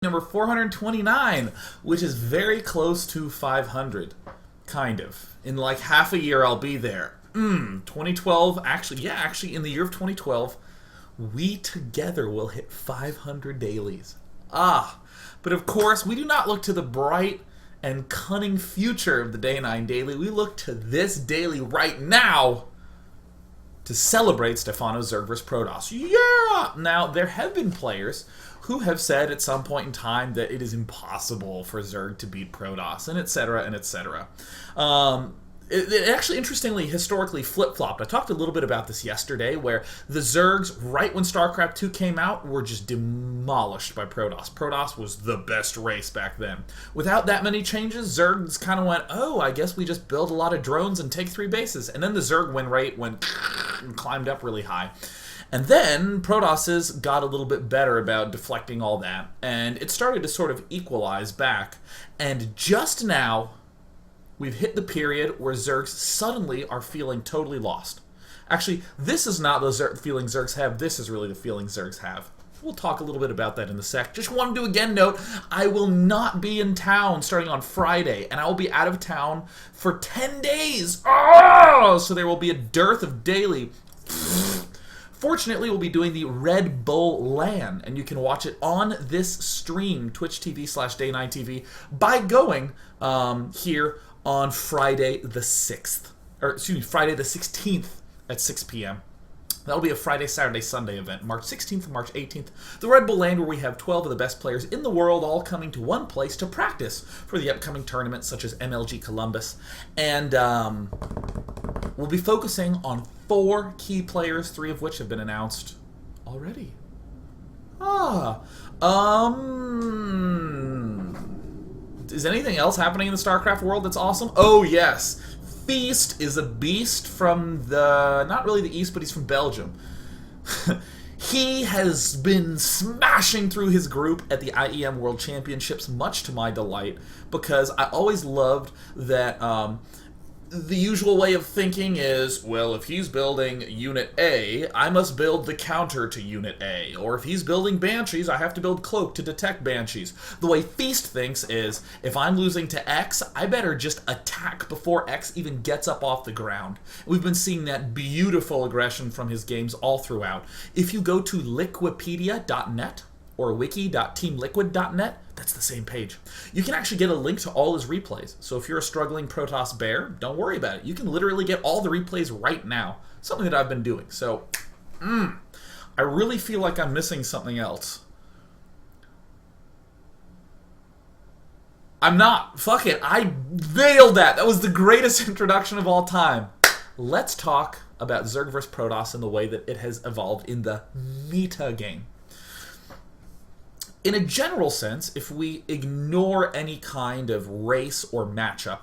number 429, which is very close to 500. Kind of. In like half a year, I'll be there. 2012, actually, in the year of 2012, we together will hit 500 dailies. But of course, we do not look to the bright and cunning future of the Day 9 daily. We look to this daily right now to celebrate Stephano's Zerg vs. Protoss. Yeah! Now, there have been players who have said at some point in time that it is impossible for Zerg to beat Protoss, and etc., and etc. It actually, interestingly, historically flip-flopped. I talked a little bit about this yesterday, where the Zergs, right when StarCraft 2 came out, were just demolished by Protoss. Protoss was the best race back then. Without that many changes, Zergs kind of went, oh, I guess we just build a lot of drones and take 3 bases. And then the Zerg win rate went and climbed up really high. And then Protosses got a little bit better about deflecting all that, and it started to sort of equalize back. And just now, we've hit the period where Zergs suddenly are feeling totally lost. Actually, this is not the feeling Zergs have. This is really the feeling Zergs have. We'll talk a little bit about that in a sec. Just wanted to again note, I will not be in town starting on Friday, and I will be out of town for 10 days. So there will be a dearth of daily. Fortunately, we'll be doing the Red Bull LAN, and you can watch it on this stream, Twitch TV/Day9TV, by going here on Friday the 6th. Or, excuse me, Friday the 16th at 6 p.m. That'll be a Friday, Saturday, Sunday event, March 16th and March 18th. The Red Bull LAN, where we have 12 of the best players in the world all coming to one place to practice for the upcoming tournaments, such as MLG Columbus. And we'll be focusing on 4 key players, 3 of which have been announced already. Is anything else happening in the StarCraft world that's awesome? Oh, yes. Feast is a beast from not really the East, but he's from Belgium. He has been smashing through his group at the IEM World Championships, much to my delight, because I always loved that the usual way of thinking is, well, if he's building Unit A, I must build the counter to Unit A. Or if he's building Banshees, I have to build Cloak to detect Banshees. The way Feast thinks is, if I'm losing to X, I better just attack before X even gets up off the ground. We've been seeing that beautiful aggression from his games all throughout. If you go to liquipedia.net or wiki.teamliquid.net, that's the same page. You can actually get a link to all his replays. So if you're a struggling Protoss bear, don't worry about it. You can literally get all the replays right now. Something that I've been doing. So, I really feel like I'm missing something else. I'm not. Fuck it. I nailed that. That was the greatest introduction of all time. Let's talk about Zerg vs. Protoss and the way that it has evolved in the meta game. In a general sense, if we ignore any kind of race or matchup,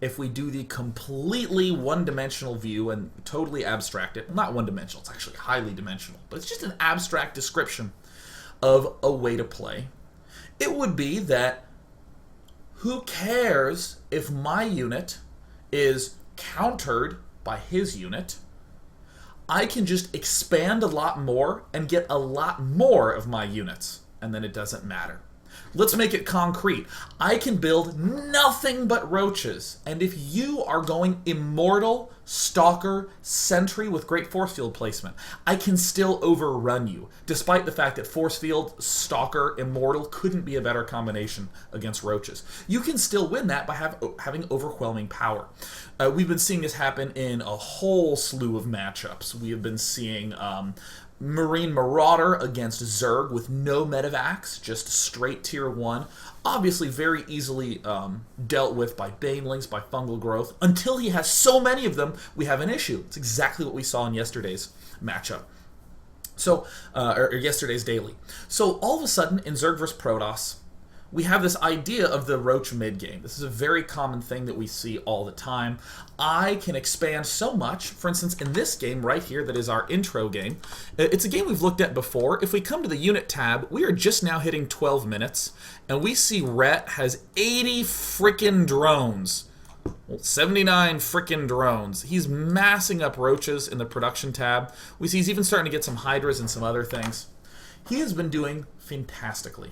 if we do the completely one-dimensional view and totally abstract it, well, not one-dimensional, it's actually highly dimensional, but it's just an abstract description of a way to play, it would be that who cares if my unit is countered by his unit? I can just expand a lot more and get a lot more of my units. And then it doesn't matter. Let's make it concrete. I can build nothing but roaches, and if you are going immortal, stalker, sentry with great force field placement, I can still overrun you, despite the fact that force field, stalker, immortal couldn't be a better combination against roaches. You can still win that by having overwhelming power. We've been seeing this happen in a whole slew of matchups. We have been seeing Marine Marauder against Zerg with no medevacs, just straight tier 1. Obviously very easily dealt with by banelings, by fungal growth. Until he has so many of them, we have an issue. It's exactly what we saw in yesterday's matchup. So, or yesterday's daily. So all of a sudden, in Zerg vs. Protoss, we have this idea of the roach mid-game. This is a very common thing that we see all the time. I can expand so much. For instance, in this game right here, that is our intro game, it's a game we've looked at before. If we come to the unit tab, we are just now hitting 12 minutes, and we see Rhett has 80 frickin' drones. Well, 79 frickin' drones. He's massing up roaches in the production tab. We see he's even starting to get some hydras and some other things. He has been doing fantastically.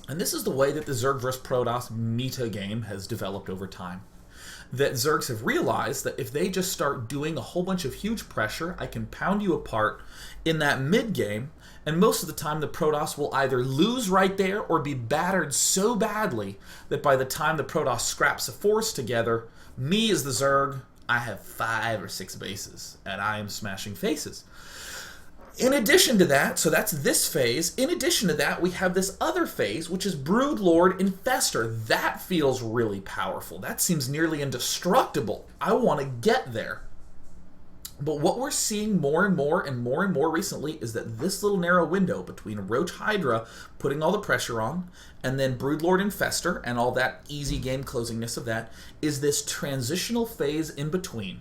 And this is the way that the Zerg vs. Protoss meta game has developed over time. That Zergs have realized that if they just start doing a whole bunch of huge pressure, I can pound you apart in that mid game, and most of the time the Protoss will either lose right there or be battered so badly that by the time the Protoss scraps a force together, me as the Zerg, I have 5 or 6 bases, and I am smashing faces. In addition to that, so that's this phase, in addition to that, we have this other phase, which is broodlord infestor. That feels really powerful. That seems nearly indestructible. I want to get there. But what we're seeing more and more and more and more recently is that this little narrow window between roach hydra putting all the pressure on, and then broodlord infestor and all that easy game closingness of that, is this transitional phase in between,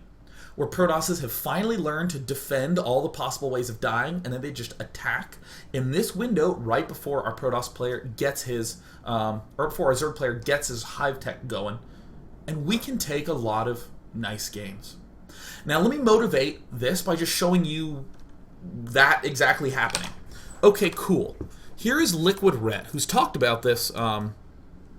where Protosses have finally learned to defend all the possible ways of dying, and then they just attack in this window right before our Protoss player gets his, or before our Zerg player gets his hive tech going, and we can take a lot of nice games. Now let me motivate this by just showing you that exactly happening. Okay, cool. Here is Liquid Red, who's talked about this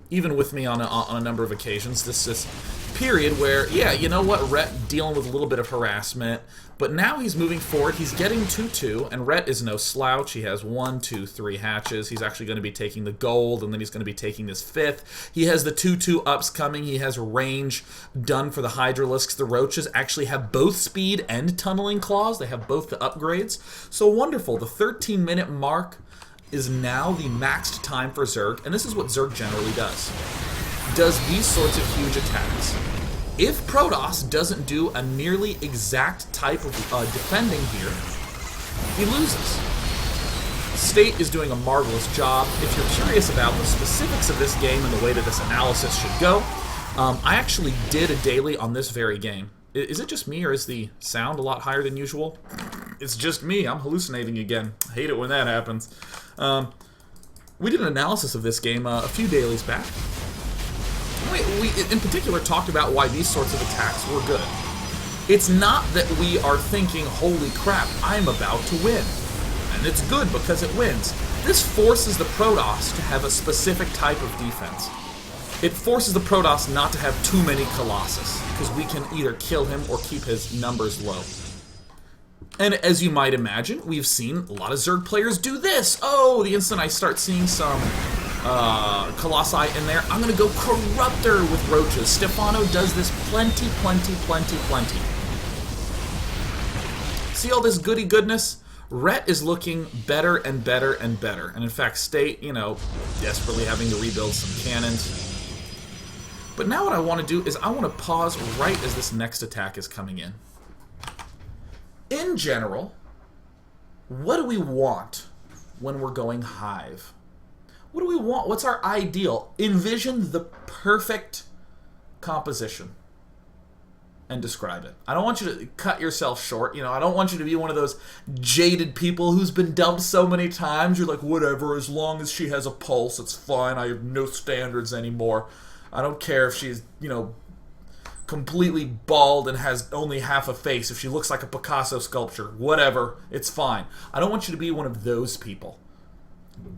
even with me on a number of occasions. This period where, yeah, you know what, Rhett dealing with a little bit of harassment, but now he's moving forward. He's getting 2-2, and Rhett is no slouch. He has 1, 2, 3 hatches. He's actually going to be taking the gold, and then he's going to be taking this 5th. He has the 2-2 ups coming. He has range done for the hydralisks. The roaches actually have both speed and tunneling claws. They have both the upgrades. So wonderful. The 13-minute mark is now the maxed time for Zerg, and this is what Zerg generally does these sorts of huge attacks. If Protoss doesn't do a nearly exact type of defending here, he loses. State is doing a marvelous job. If you're curious about the specifics of this game and the way that this analysis should go, I actually did a daily on this very game. Is it just me, or is the sound a lot higher than usual? It's just me. I'm hallucinating again. I hate it when that happens. We did an analysis of this game a few dailies back. We, in particular, talked about why these sorts of attacks were good. It's not that we are thinking, holy crap, I'm about to win. And it's good because it wins. This forces the Protoss to have a specific type of defense. It forces the Protoss not to have too many Colossus, because we can either kill him or keep his numbers low. And as you might imagine, we've seen a lot of Zerg players do this. Oh, the instant I start seeing some Colossi in there, I'm going to go Corruptor with roaches. Stephano does this plenty. See all this goody goodness? Rhett is looking better and better and better. And in fact, State, you know, desperately having to rebuild some cannons. But now what I want to do is I want to pause right as this next attack is coming in. In general, what do we want when we're going hive? What do we want? What's our ideal? Envision the perfect composition and describe it. I don't want you to cut yourself short. You know, I don't want you to be one of those jaded people who's been dumped so many times. You're like, whatever, as long as she has a pulse, it's fine. I have no standards anymore. I don't care if she's, you know, completely bald and has only half a face. If she looks like a Picasso sculpture, whatever, it's fine. I don't want you to be one of those people.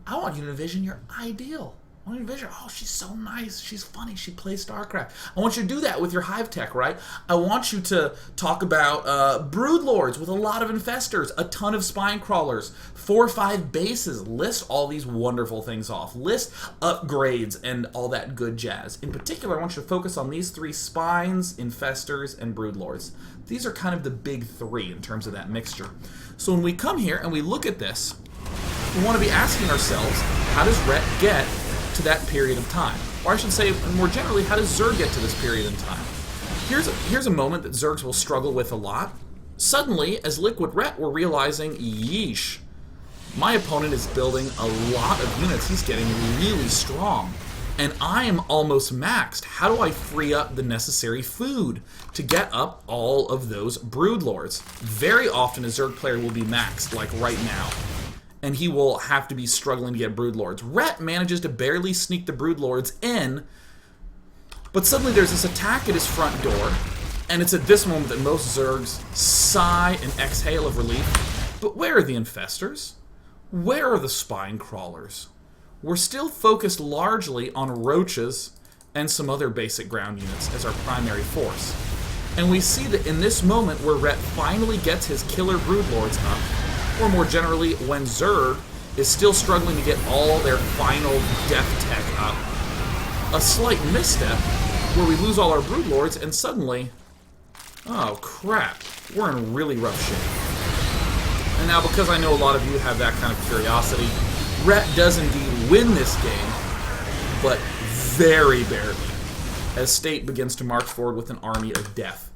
I want you to envision your ideal. I want you to envision, oh, she's so nice, she's funny, she plays StarCraft. I want you to do that with your hive tech, right? I want you to talk about broodlords with a lot of infestors, a ton of spine crawlers, 4 or 5 bases. List all these wonderful things off. List upgrades and all that good jazz. In particular, I want you to focus on these 3: spines, infestors, and broodlords. These are kind of the big 3 in terms of that mixture. So when we come here and we look at this, we want to be asking ourselves, how does Rhett get to that period of time? Or I should say, more generally, how does Zerg get to this period in time? Here's a moment that Zergs will struggle with a lot. Suddenly, as Liquid Rhett, we're realizing, yeesh, my opponent is building a lot of units. He's getting really strong. And I am almost maxed. How do I free up the necessary food to get up all of those broodlords? Very often a Zerg player will be maxed, like right now, and he will have to be struggling to get broodlords. Rhett manages to barely sneak the broodlords in, but suddenly there's this attack at his front door, and it's at this moment that most Zergs sigh and exhale of relief. But where are the infestors? Where are the spine crawlers? we're still focused largely on roaches and some other basic ground units as our primary force. And we see that in this moment where Rhett finally gets his killer broodlords up, or more generally, when Zerg is still struggling to get all their final death tech up, a slight misstep where we lose all our broodlords and suddenly, oh crap, we're in really rough shape. And now, because I know a lot of you have that kind of curiosity, Rhett does indeed win this game, but very barely, as State begins to march forward with an army of death.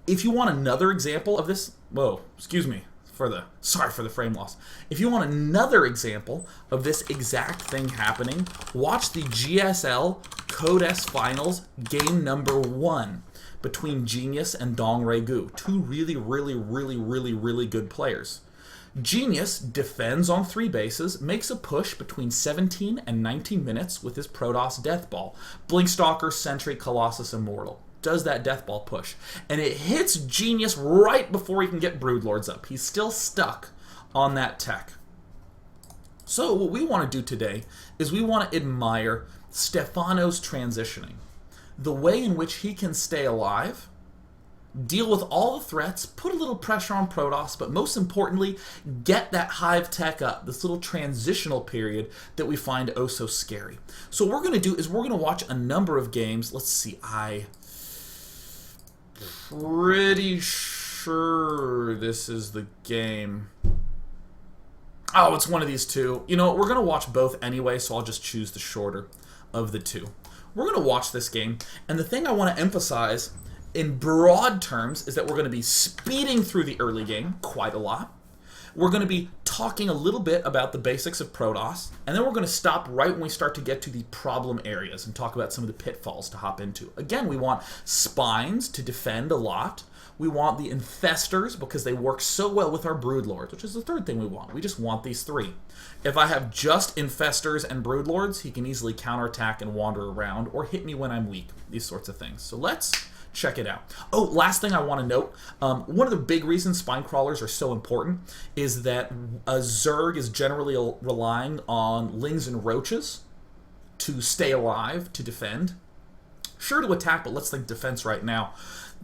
If you want another example of this, excuse me sorry for the frame loss. If you want another example of this exact thing happening, watch the GSL Code S Finals game number 1 between Genius and Dong Regu, two really good players. Genius defends on 3 bases, makes a push between 17 and 19 minutes with his Protoss Death Ball. Blinkstalker, Sentry, Colossus, Immortal. Does that Death Ball push. And it hits Genius right before he can get Broodlords up. He's still stuck on that tech. So what we want to do today is we want to admire Stephano's transitioning. The way in which he can stay alive, deal with all the threats, put a little pressure on Protoss, but most importantly, get that hive tech up, this little transitional period that we find oh so scary. So what we're going to do is we're going to watch a number of games. Let's see, I'm pretty sure this is the game. Oh, it's one of these two. You know what, we're going to watch both anyway, so I'll just choose the shorter of the two. We're going to watch this game, and the thing I want to emphasize in broad terms is that we're going to be speeding through the early game quite a lot. We're going to be talking a little bit about the basics of Protoss, and then we're going to stop right when we start to get to the problem areas and talk about some of the pitfalls to hop into. Again, we want spines to defend a lot. We want the infestors because they work so well with our broodlords, which is the third thing we want. We just want these 3. If I have just infestors and broodlords, he can easily counterattack and wander around or hit me when I'm weak, these sorts of things. So let's check it out. Oh, last thing I want to note, one of the big reasons spine crawlers are so important is that a Zerg is generally relying on lings and roaches to stay alive, to defend. Sure to attack, but let's think defense right now.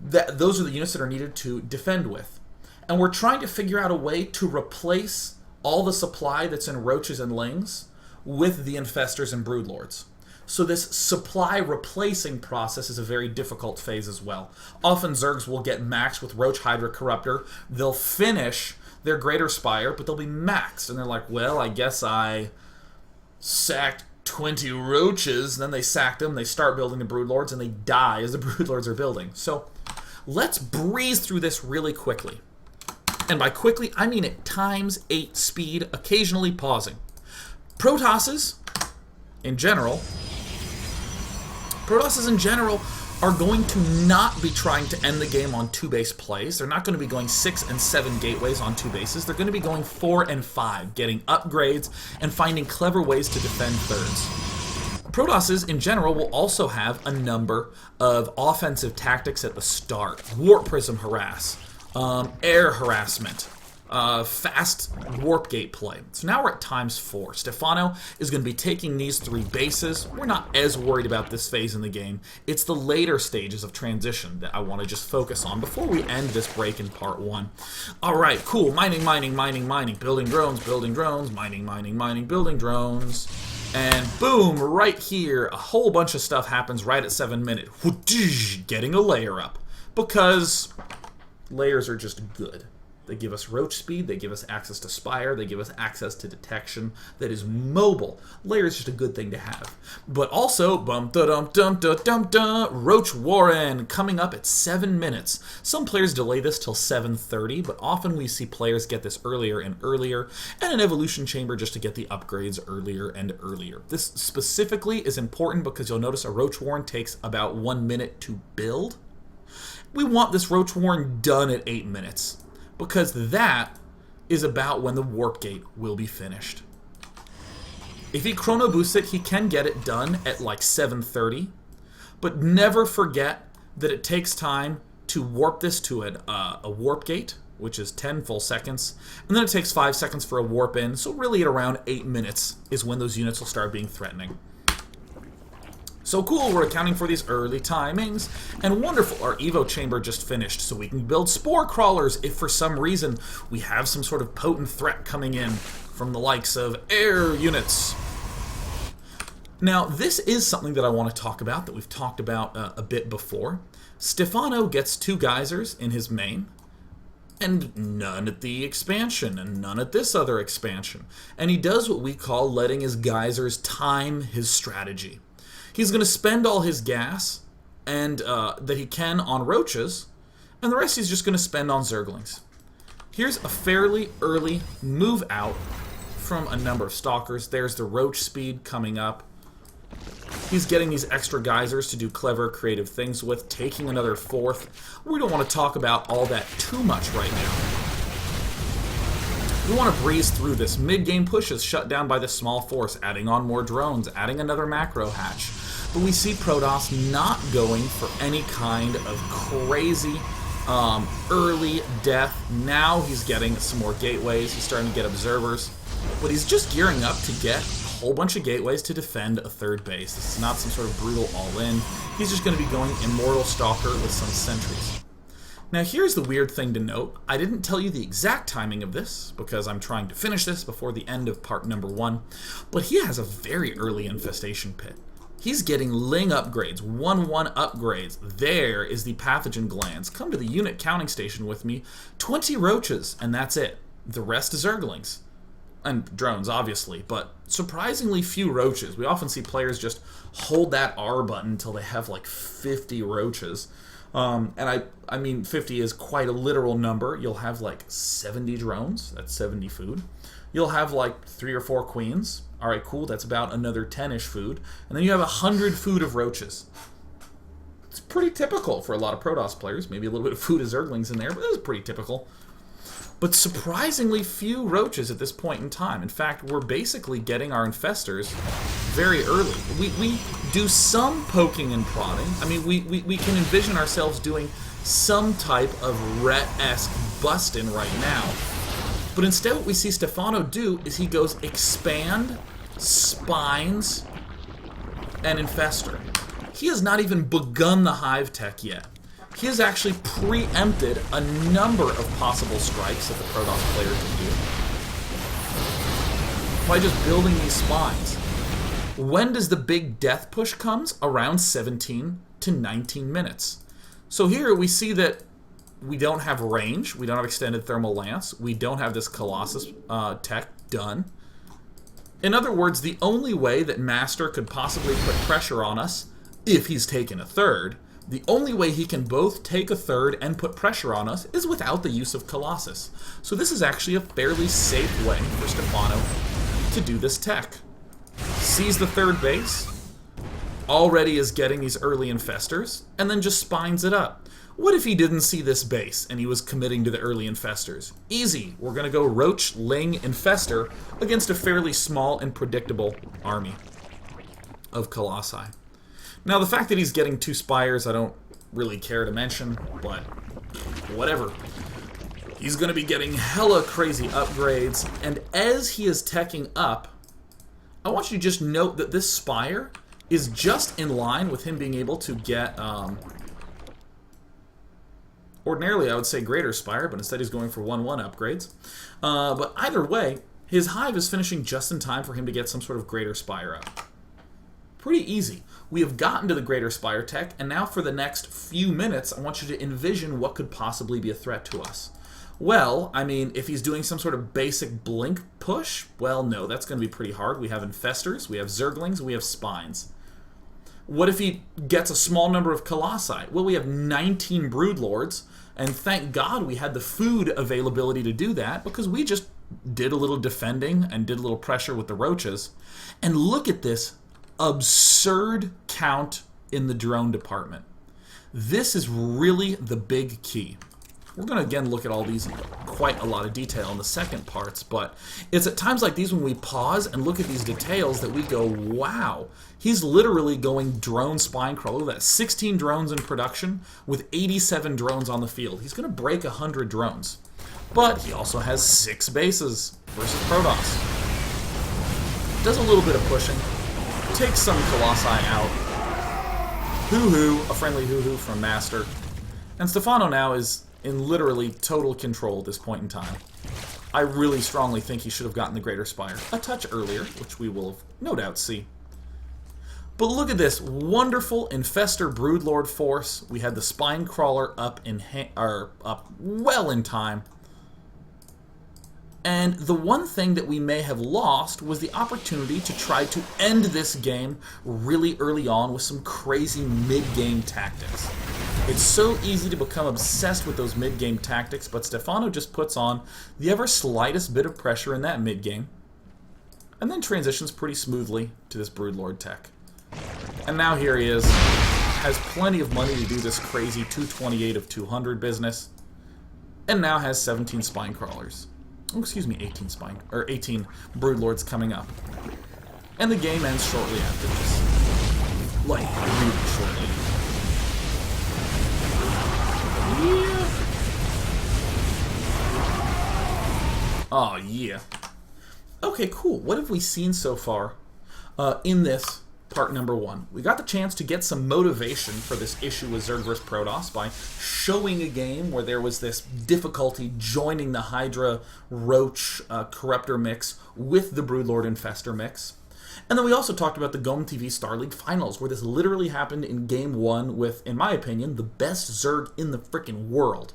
Those are the units that are needed to defend with. And we're trying to figure out a way to replace all the supply that's in roaches and lings with the infestors and broodlords. So this supply replacing process is a very difficult phase as well. Often Zergs will get maxed with roach, hydra, corruptor. They'll finish their greater spire, but they'll be maxed. And they're like, well, I guess I sacked 20 roaches. And then they sack them, they start building the broodlords, and they die as the broodlords are building. So let's breeze through this really quickly. And by quickly, I mean at ×8 speed, occasionally pausing. Protosses, in general, are going to not be trying to end the game on 2 base plays. They're not going to be going 6 and 7 gateways on 2 bases. They're going to be going 4 and 5, getting upgrades and finding clever ways to defend thirds. Protosses, in general, will also have a number of offensive tactics at the start. Warp Prism harass, air harassment, fast warp gate play. So now we're at ×4. Stephano is going to be taking these 3 bases. We're not as worried about this phase in the game. It's the later stages of transition that I want to just focus on before we end this break in part 1. Alright, cool. Mining, building drones, mining, building drones. And boom, right here, a whole bunch of stuff happens right at 7 minutes. Getting a lair up. Because layers are just good. They give us roach speed, they give us access to spire, they give us access to detection that is mobile. Lair is just a good thing to have. But also, Roach Warren coming up at 7 minutes. Some players delay this till 7:30, but often we see players get this earlier and earlier, and an evolution chamber just to get the upgrades earlier and earlier. This specifically is important because you'll notice a Roach Warren takes about 1 minute to build. We want this Roach Warren done at 8 minutes. Because that is about when the warp gate will be finished. If he chrono boosts it, he can get it done at like 7:30, but never forget that it takes time to warp this to a warp gate, which is 10 full seconds, and then it takes 5 seconds for a warp in, so really at around 8 minutes is when those units will start being threatening. So cool, we're accounting for these early timings, and wonderful, our Evo chamber just finished, so we can build spore crawlers if for some reason we have some sort of potent threat coming in from the likes of air units. Now, this is something that I want to talk about, that we've talked about a bit before. Stephano gets 2 geysers in his main, and none at the expansion, and none at this other expansion. And he does what we call letting his geysers time his strategy. He's going to spend all his gas and that he can on roaches, and the rest he's just going to spend on zerglings. Here's a fairly early move out from a number of stalkers. There's the roach speed coming up. He's getting these extra geysers to do clever, creative things with, taking another 4th. We don't want to talk about all that too much right now. We want to breeze through this. Mid-game push is shut down by the small force, adding on more drones, adding another macro hatch. But we see Protoss not going for any kind of crazy early death. Now he's getting some more gateways. He's starting to get observers. But he's just gearing up to get whole bunch of gateways to defend a 3rd base. This is not some sort of brutal all-in. He's just going to be going Immortal Stalker with some sentries. Now here's the weird thing to note. I didn't tell you the exact timing of this because I'm trying to finish this before the end of part number 1, but he has a very early infestation pit. He's getting Ling upgrades, 1/1 upgrades. There is the pathogen glands. Come to the unit counting station with me. 20 roaches, and that's it. The rest is zerglings. And drones, obviously, but surprisingly few roaches. We often see players just hold that R button until they have like 50 roaches. And I mean, 50 is quite a literal number. You'll have like 70 drones. That's 70 food. You'll have like 3 or 4 queens. All right, cool. That's about another 10-ish food. And then you have 100 food of roaches. It's pretty typical for a lot of Protoss players. Maybe a little bit of food of zerglings in there, but it's pretty typical. But surprisingly few roaches at this point in time. In fact, we're basically getting our infestors very early. We do some poking and prodding. I mean, we can envision ourselves doing some type of Ret-esque bust-in right now. But instead what we see Stephano do is he goes expand, spines, and infestor. He has not even begun the hive tech yet. He has actually preempted a number of possible strikes that the Protoss player can do by just building these spines. When does the big death push comes? Around 17 to 19 minutes. So here we see that we don't have range, we don't have extended thermal lance, we don't have this Colossus tech done. In other words, the only way that Master could possibly put pressure on us, if he's taken a 3rd, the only way he can both take a 3rd and put pressure on us is without the use of Colossus. So this is actually a fairly safe way for Stephano to do this tech. Sees the 3rd base, already is getting these early infestors, and then just spines it up. What if he didn't see this base and he was committing to the early infestors? Easy. We're going to go Roach, Ling, Infestor against a fairly small and predictable army of Colossi. Now, the fact that he's getting 2 spires, I don't really care to mention, but whatever. He's going to be getting hella crazy upgrades, and as he is teching up, I want you to just note that this spire is just in line with him being able to get, ordinarily I would say greater spire, but instead he's going for 1/1 upgrades. But either way, his hive is finishing just in time for him to get some sort of greater spire up. Pretty easy. We have gotten to the greater spire tech, and now for the next few minutes, I want you to envision what could possibly be a threat to us. Well, I mean, if he's doing some sort of basic blink push, well, no, that's going to be pretty hard. We have infestors, we have zerglings, we have spines. What if he gets a small number of colossi? Well, we have 19 broodlords, and thank God we had the food availability to do that, because we just did a little defending and did a little pressure with the roaches. And look at this absurd count in the drone department. This is really the big key. We're going to again look at all these in quite a lot of detail in the second parts, but it's at times like these when we pause and look at these details that we go, wow, he's literally going drone spine crawler. That's 16 drones in production with 87 drones on the field. He's going to break 100 drones. But he also has 6 bases versus Protoss. Does a little bit of pushing. Takes some Colossi out. Hoo-hoo, a friendly hoo-hoo from Master. And Stephano now is in literally total control at this point in time. I really strongly think he should have gotten the Greater Spire a touch earlier, which we will no doubt see. But look at this wonderful infestor broodlord force. We had the spine crawler up well in time. And the one thing that we may have lost was the opportunity to try to end this game really early on with some crazy mid-game tactics. It's so easy to become obsessed with those mid-game tactics, but Stephano just puts on the ever slightest bit of pressure in that mid-game, and then transitions pretty smoothly to this broodlord tech. And now here he is, has plenty of money to do this crazy 228 of 200 business, and now has 17 spine crawlers. Oh, excuse me, 18 broodlords coming up. And the game ends shortly after this. Like, really shortly. Yeah. Oh, yeah. Okay, cool. What have we seen so far in this part number 1? We got the chance to get some motivation for this issue with Zerg vs. Protoss by showing a game where there was this difficulty joining the hydra roach corruptor mix with the broodlord infestor mix. And then we also talked about the GOM TV Star League Finals, where this literally happened in Game 1 with, in my opinion, the best Zerg in the frickin' world.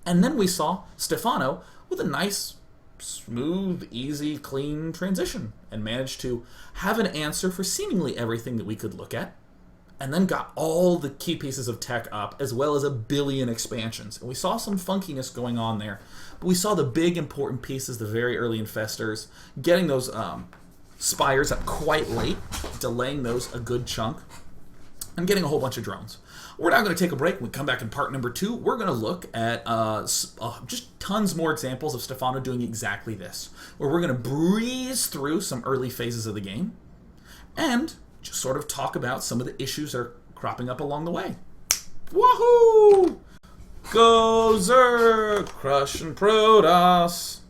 And then we saw Stephano with a nice, smooth, easy, clean transition, and managed to have an answer for seemingly everything that we could look at, and then got all the key pieces of tech up, as well as a billion expansions. And we saw some funkiness going on there, but we saw the big important pieces, the very early infestors, getting those spires up quite late, delaying those a good chunk, and getting a whole bunch of drones. We're now going to take a break. When we come back in part number 2, we're going to look at just tons more examples of Stephano doing exactly this, where we're going to breeze through some early phases of the game and just sort of talk about some of the issues that are cropping up along the way. Woohoo! Go Zerg! Crush and Protoss!